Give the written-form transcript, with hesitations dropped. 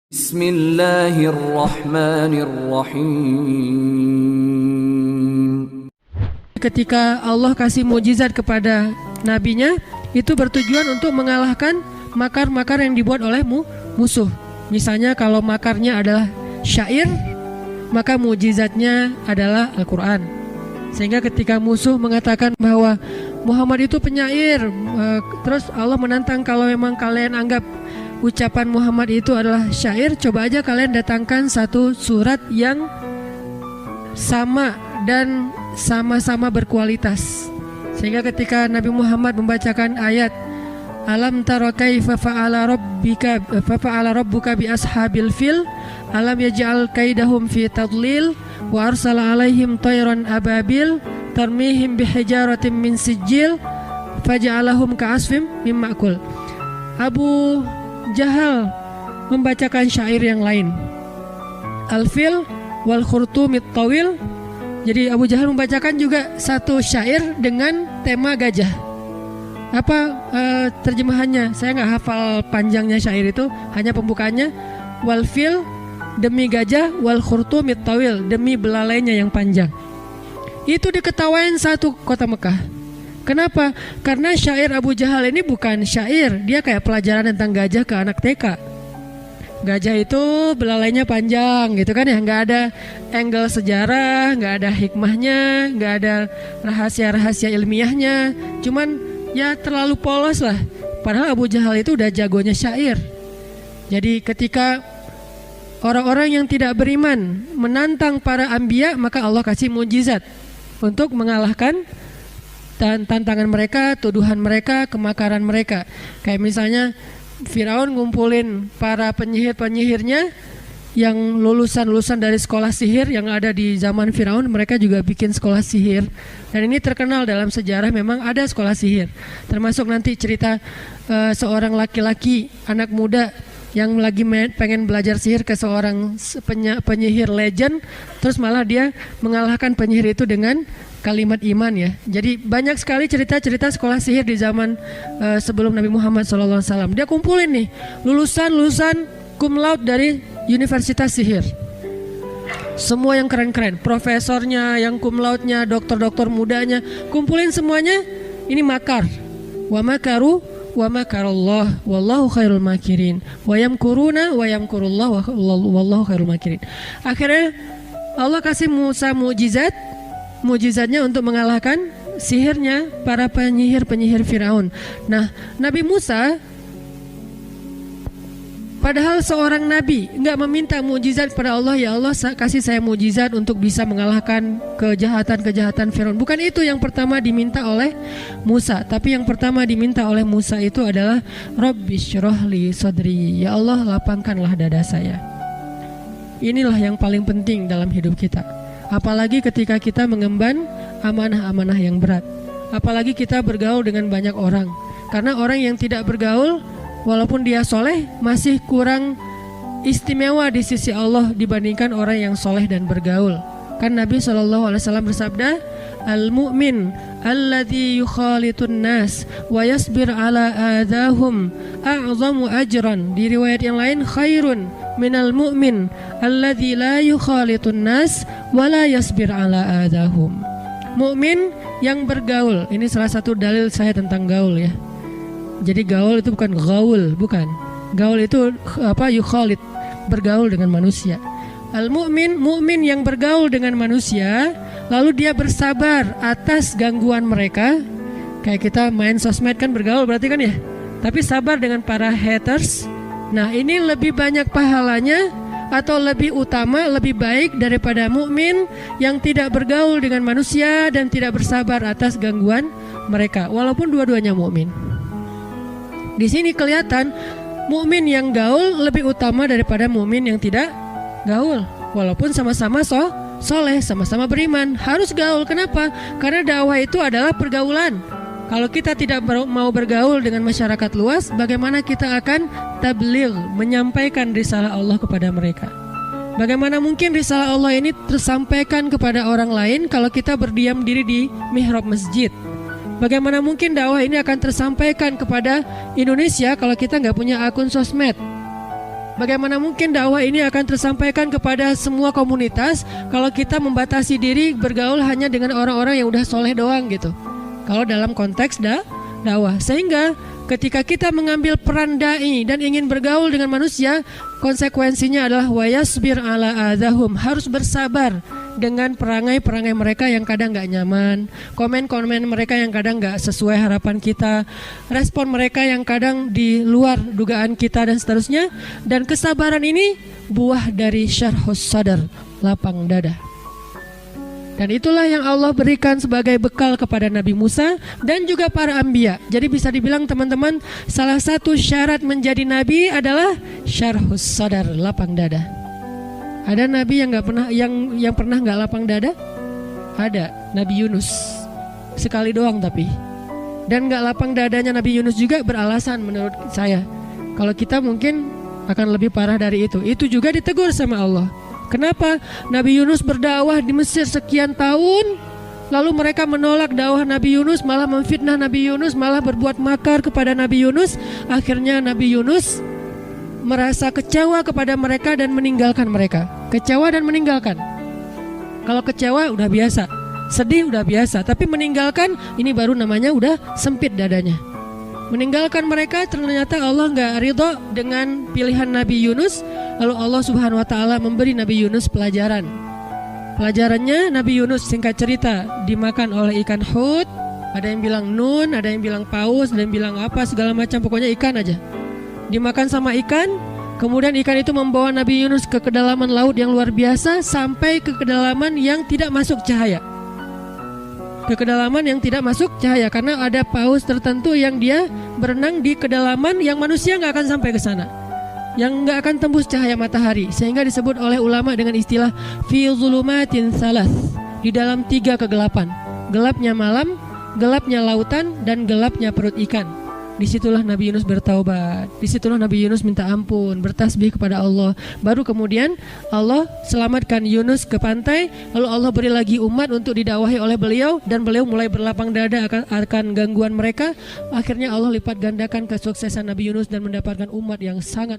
Bismillahirrahmanirrahim. Ketika Allah kasih mukjizat kepada nabinya, itu bertujuan untuk mengalahkan makar-makar yang dibuat oleh musuh. Misalnya kalau makarnya adalah syair, maka mukjizatnya adalah Al-Quran. Sehingga ketika musuh mengatakan bahwa Muhammad itu penyair, terus Allah menantang, kalau memang kalian anggap ucapan Muhammad itu adalah syair, coba aja kalian datangkan satu surat yang sama dan sama-sama berkualitas. Sehingga ketika Nabi Muhammad membacakan ayat Alam tara kaifa fa'ala rabbuka bi ashabil fil alam yaj'al kaidahum fi tadlil wa arsala alaihim tayran ababil tarmihim bihijaratin min sijil faja'alahum ka'asfim mim ma'kul. Abu Jahal membacakan syair yang lain, Al-Fil wal Khurtumit Tawil. Jadi Abu Jahal membacakan juga satu syair dengan tema gajah. Apa terjemahannya? Saya nggak hafal panjangnya syair itu, hanya pembukaannya. Wal fil, demi gajah, wal khurtumit tawil, demi belalainya yang panjang. Itu diketawain satu kota Mekah. Kenapa? Karena syair Abu Jahal ini bukan syair, dia kayak pelajaran tentang gajah ke anak TK. Gajah itu belalainya panjang gitu kan ya, nggak ada angle sejarah, nggak ada hikmahnya, nggak ada rahasia-rahasia ilmiahnya, cuman ya terlalu polos lah. Padahal Abu Jahal itu udah jagonya syair. Jadi ketika orang-orang yang tidak beriman menantang para anbiya, maka Allah kasih mukjizat untuk mengalahkan tantangan mereka, tuduhan mereka, kemakaran mereka. Kayak misalnya Firaun ngumpulin para penyihir-penyihirnya yang lulusan-lulusan dari sekolah sihir yang ada di zaman Firaun, mereka juga bikin sekolah sihir. Dan ini terkenal dalam sejarah, memang ada sekolah sihir. Termasuk nanti cerita seorang laki-laki, anak muda yang lagi pengen belajar sihir ke seorang penyihir legend, terus malah dia mengalahkan penyihir itu dengan kalimat iman ya. Jadi banyak sekali cerita-cerita sekolah sihir di zaman sebelum Nabi Muhammad SAW. Dia kumpulin nih lulusan cum laude dari Universitas Sihir. Semua yang keren-keren, profesornya, yang cum laude-nya, dokter-dokter mudanya, kumpulin semuanya. Ini makar. Wa makaru wa makarallah wallahu khairul makirin. Wa yamkuruna wa yamkurullah wallahu khairul makirin. Akhirnya Allah kasih Musa mukjizat. Mukjizatnya untuk mengalahkan sihirnya para penyihir-penyihir Firaun. Nah, Nabi Musa padahal seorang nabi, nggak meminta mukjizat kepada Allah, ya Allah kasih saya mukjizat untuk bisa mengalahkan kejahatan-kejahatan Firaun. Bukan itu yang pertama diminta oleh Musa, tapi yang pertama diminta oleh Musa itu adalah Rabbi syrahli sadri, ya Allah lapangkanlah dada saya. Inilah yang paling penting dalam hidup kita. Apalagi ketika kita mengemban amanah-amanah yang berat. Apalagi kita bergaul dengan banyak orang. Karena orang yang tidak bergaul, walaupun dia soleh, masih kurang istimewa di sisi Allah dibandingkan orang yang soleh dan bergaul. Kan Nabi SAW bersabda, Al-mu'min alladhi yukhalitun nas wa yasbir ala adahum a'zamu ajran. Di riwayat yang lain, khairun minal mu'min alladhi la yukhalitun nas wa la yasbir ala adahum. Mukmin yang bergaul, ini salah satu dalil saya tentang gaul ya. Jadi gaul itu bukan gaul, bukan. Gaul itu yukhalit, bergaul dengan manusia. Al-mu'min, mu'min yang bergaul dengan manusia, lalu dia bersabar atas gangguan mereka. Kayak kita main sosmed kan bergaul berarti kan ya. Tapi sabar dengan para haters. Nah, ini lebih banyak pahalanya atau lebih utama, lebih baik daripada mukmin yang tidak bergaul dengan manusia dan tidak bersabar atas gangguan mereka, walaupun dua-duanya mukmin. Di sini kelihatan mukmin yang gaul lebih utama daripada mukmin yang tidak gaul, walaupun sama-sama soleh, sama-sama beriman, harus gaul. Kenapa? Karena dakwah itu adalah pergaulan. Kalau kita tidak mau bergaul dengan masyarakat luas, bagaimana kita akan tabligh, menyampaikan risalah Allah kepada mereka? Bagaimana mungkin risalah Allah ini tersampaikan kepada orang lain kalau kita berdiam diri di mihrab masjid? Bagaimana mungkin dakwah ini akan tersampaikan kepada Indonesia kalau kita nggak punya akun sosmed? Bagaimana mungkin dakwah ini akan tersampaikan kepada semua komunitas kalau kita membatasi diri bergaul hanya dengan orang-orang yang udah soleh doang gitu. Kalau dalam konteks dakwah, sehingga ketika kita mengambil peran dai dan ingin bergaul dengan manusia, konsekuensinya adalah wayasbir ala adahum, harus bersabar dengan perangai-perangai mereka yang kadang gak nyaman, komen-komen mereka yang kadang gak sesuai harapan kita, respon mereka yang kadang di luar dugaan kita dan seterusnya. Dan kesabaran ini buah dari syarhus sadar, lapang dada. Dan itulah yang Allah berikan sebagai bekal kepada Nabi Musa dan juga para anbiya. Jadi bisa dibilang teman-teman, salah satu syarat menjadi nabi adalah syarhus sadar, lapang dada. Ada nabi yang pernah nggak lapang dada? Ada, Nabi Yunus. Sekali doang tapi. Dan nggak lapang dadanya Nabi Yunus juga beralasan menurut saya. Kalau kita mungkin akan lebih parah dari itu. Itu juga ditegur sama Allah. Kenapa? Nabi Yunus berdakwah di Mesir sekian tahun, lalu mereka menolak dakwah Nabi Yunus, malah memfitnah Nabi Yunus, malah berbuat makar kepada Nabi Yunus. Akhirnya Nabi Yunus merasa kecewa kepada mereka dan meninggalkan mereka. Kecewa dan meninggalkan. Kalau kecewa udah biasa, sedih udah biasa, tapi meninggalkan ini baru namanya udah sempit dadanya. Meninggalkan mereka, ternyata Allah nggak ridho dengan pilihan Nabi Yunus. Lalu Allah Subhanahu Wa Taala memberi Nabi Yunus pelajaran. Pelajarannya, Nabi Yunus singkat cerita dimakan oleh ikan hut. Ada yang bilang nun, ada yang bilang paus, ada yang bilang apa segala macam, pokoknya ikan aja. Dimakan sama ikan. Kemudian ikan itu membawa Nabi Yunus ke kedalaman laut yang luar biasa, sampai ke kedalaman yang tidak masuk cahaya. Ke kedalaman yang tidak masuk cahaya, karena ada paus tertentu yang dia berenang di kedalaman yang manusia nggak akan sampai ke sana, yang nggak akan tembus cahaya matahari, sehingga disebut oleh ulama dengan istilah fi zulumatin salas, di dalam 3 kegelapan, gelapnya malam, gelapnya lautan, dan gelapnya perut ikan. Disitulah Nabi Yunus bertaubat, disitulah Nabi Yunus minta ampun, bertasbih kepada Allah. Baru kemudian Allah selamatkan Yunus ke pantai. Lalu Allah beri lagi umat untuk didakwahi oleh beliau, dan beliau mulai berlapang dada akan gangguan mereka. Akhirnya Allah lipat gandakan kesuksesan Nabi Yunus dan mendapatkan umat yang sangat